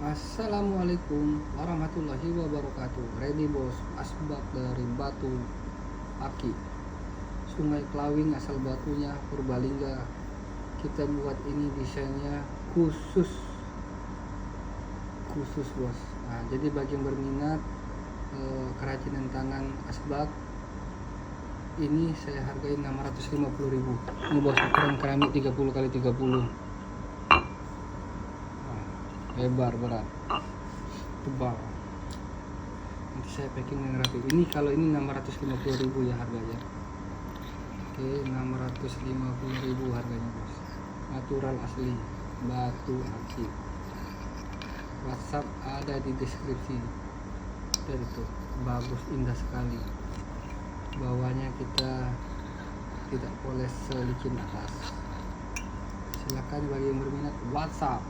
Assalamualaikum warahmatullahi wabarakatuh. Ready bos, asbak dari Batu Aki, Sungai Klawing, asal batunya Purbalingga. Kita buat ini desainnya khusus bos. Nah, jadi bagi yang berminat kerajinan tangan asbak ini saya hargai 650.000. Ini bos, ukuran keramik 30x30. Lebar, berat, tebal. Nanti saya packing dengan rapi. Ini kalau ini 650.000 ya harganya. Oke, 650.000 harganya bos. Natural asli Batu Aki. WhatsApp ada di deskripsi. Dan itu bagus, indah sekali. Bawahnya kita tidak poles selicin atas. Silakan bagi yang berminat WhatsApp.